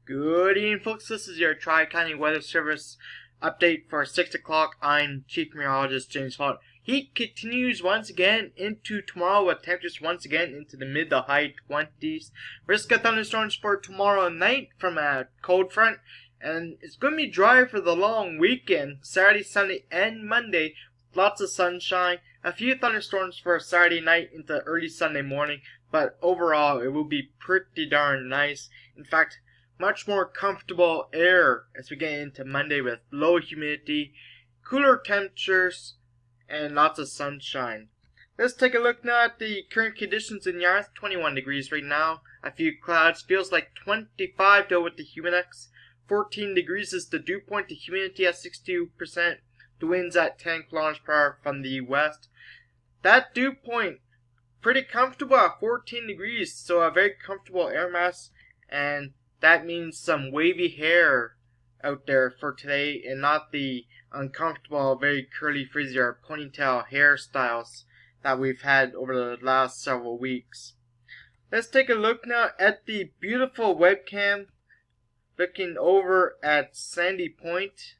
Good evening, folks. This is your Tri-County Weather Service update for 6 o'clock. I'm Chief Meteorologist James Holt. Heat continues once again into tomorrow with temperatures once again into the mid to high 20s. Risk of thunderstorms for tomorrow night from a cold front. And it's going to be dry for the long weekend, Saturday, Sunday, and Monday. Lots of sunshine. A few thunderstorms for Saturday night into early Sunday morning. But overall, it will be pretty darn nice. In fact, much more comfortable air as we get into Monday with low humidity, cooler temperatures, and lots of sunshine. Let's take a look now at the current conditions in Yarmouth. 21 degrees right now. A few clouds. Feels like 25 though with the humidex. 14 degrees is the dew point. The humidity at 62%. The winds at 10 kilometers per hour from the west. That dew point, pretty comfortable at 14 degrees. So a very comfortable air mass. And that means some wavy hair out there for today and not the uncomfortable, very curly, frizzy or ponytail hairstyles that we've had over the last several weeks. Let's take a look now at the beautiful webcam looking over at Sandy Point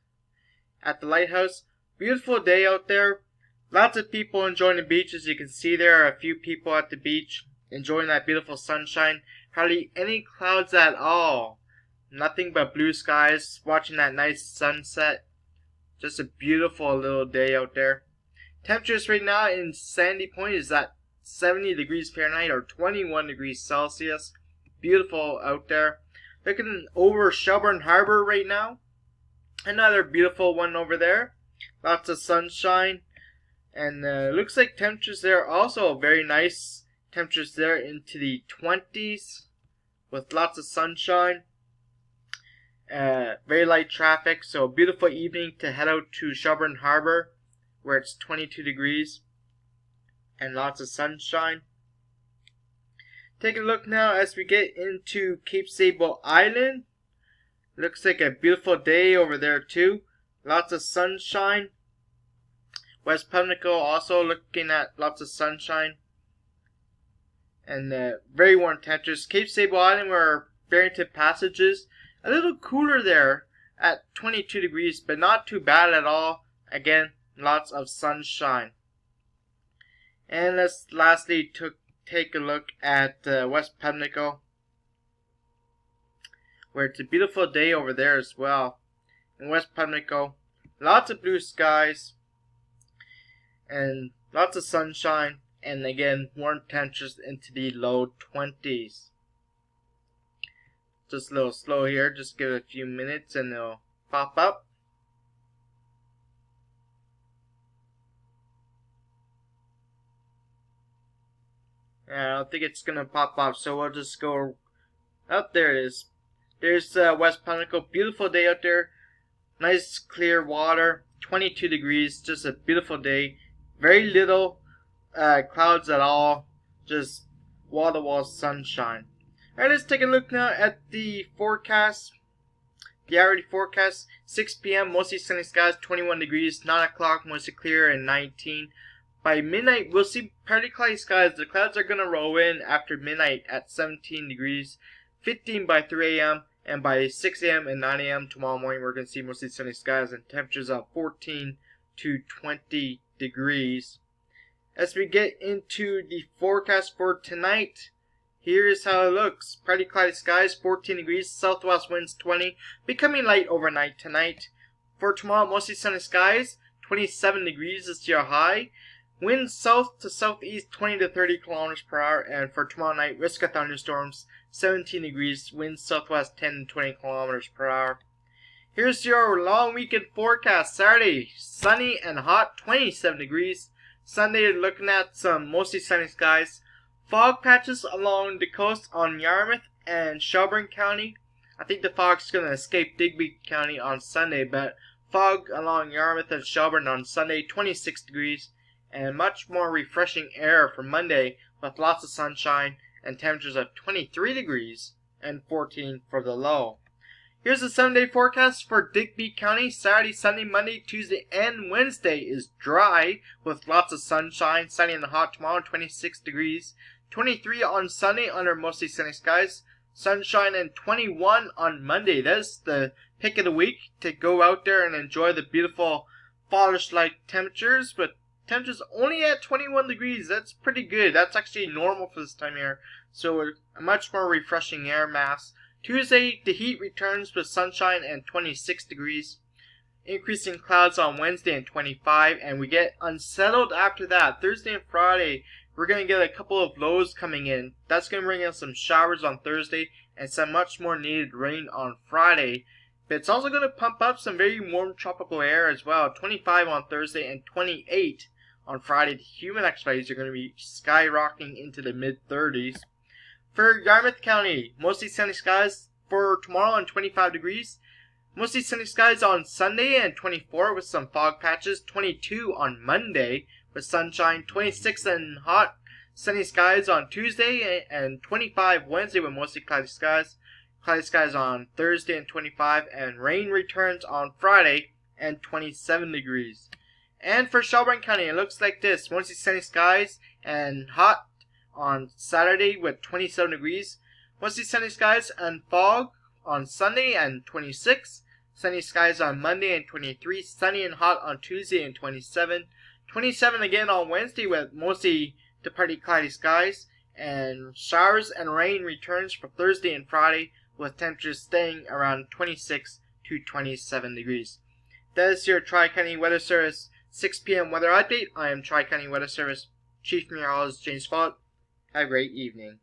at the lighthouse. Beautiful day out there. Lots of people enjoying the beach. As you can see, there are a few people at the beach enjoying that beautiful sunshine. Hardly any clouds at all. Nothing but blue skies. Watching that nice sunset. Just a beautiful little day out there. Temperatures right now in Sandy Point is at 70 degrees Fahrenheit or 21 degrees Celsius. Beautiful out there. Looking over Shelburne Harbor right now. Another beautiful one over there. Lots of sunshine. And looks like temperatures there also very nice. Temperatures there into the 20s with lots of sunshine. Very light traffic, so a beautiful evening to head out to Shelburne Harbor where it's 22 degrees and lots of sunshine. Take a look now as we get into Cape Sable Island. Looks like a beautiful day over there too. Lots of sunshine. West Pimlico also looking at lots of sunshine. And very warm temperatures. Cape Sable Island where Barrington Passage is. A little cooler there at 22 degrees, but not too bad at all. Again, lots of sunshine. And let's lastly take a look at West Pimlico, where it's a beautiful day over there as well. In West Pimlico, lots of blue skies and lots of sunshine. And again, warm temperatures into the low 20s. Just a little slow here. Just give it a few minutes and it'll pop up. I don't think it's going to pop up, so we'll just go up. There it is. There's West Pimlico. Beautiful day out there. Nice clear water. 22 degrees. Just a beautiful day. Very little clouds at all, just wall-to-wall sunshine. Alright, let's take a look now at the forecast. The hourly forecast. 6 p.m. mostly sunny skies, 21 degrees. 9 o'clock mostly clear and 19. By midnight we'll see partly cloudy skies. The clouds are going to roll in after midnight at 17 degrees. 15 by 3 a.m. and by 6 a.m. and 9 a.m. tomorrow morning we're going to see mostly sunny skies and temperatures of 14 to 20 degrees. As we get into the forecast for tonight, here's how it looks. Partly cloudy skies, 14 degrees, southwest winds 20, becoming light overnight tonight. For tomorrow, mostly sunny skies, 27 degrees is your high. Winds south to southeast 20 to 30 kilometers per hour. And for tomorrow night, risk of thunderstorms, 17 degrees, winds southwest 10 to 20 kilometers per hour. Here's your long weekend forecast. Saturday, sunny and hot, 27 degrees. Sunday, looking at some mostly sunny skies. Fog patches along the coast on Yarmouth and Shelburne County. I think the fog's going to escape Digby County on Sunday, but fog along Yarmouth and Shelburne on Sunday, 26 degrees. And much more refreshing air for Monday with lots of sunshine and temperatures of 23 degrees and 14 for the low. Here's the 7-day forecast for Digby County. Saturday, Sunday, Monday, Tuesday, and Wednesday is dry with lots of sunshine. Sunny and hot tomorrow, 26 degrees. 23 on Sunday under mostly sunny skies. sunshine, and 21 on Monday. That's the pick of the week to go out there and enjoy the beautiful fallish-like temperatures, but temperatures only at 21 degrees. That's pretty good. That's actually normal for this time of year, so a much more refreshing air mass. Tuesday, the heat returns with sunshine and 26 degrees. Increasing clouds on Wednesday and 25, and we get unsettled after that. Thursday and Friday, we're going to get a couple of lows coming in. That's going to bring us some showers on Thursday and some much more needed rain on Friday. But it's also going to pump up some very warm tropical air as well. 25 on Thursday and 28 on Friday. The humidity values are going to be skyrocketing into the mid-30s. For Yarmouth County, mostly sunny skies for tomorrow and 25 degrees. Mostly sunny skies on Sunday and 24 with some fog patches. 22 on Monday with sunshine. 26 and hot sunny skies on Tuesday and 25 Wednesday with mostly cloudy skies. Cloudy skies on Thursday and 25, and rain returns on Friday and 27 degrees. And for Shelburne County, it looks like this. Mostly sunny skies and hot on Saturday with 27 degrees. Mostly sunny skies and fog on Sunday and 26. Sunny skies on Monday and 23. Sunny and hot on Tuesday and 27. 27 again on Wednesday with mostly to partly cloudy skies. And showers and rain returns for Thursday and Friday with temperatures staying around 26 to 27 degrees. That is your Tri-County Weather Service 6 p.m. weather update. I am Tri-County Weather Service Chief Meteorologist James Follett. Have a great evening.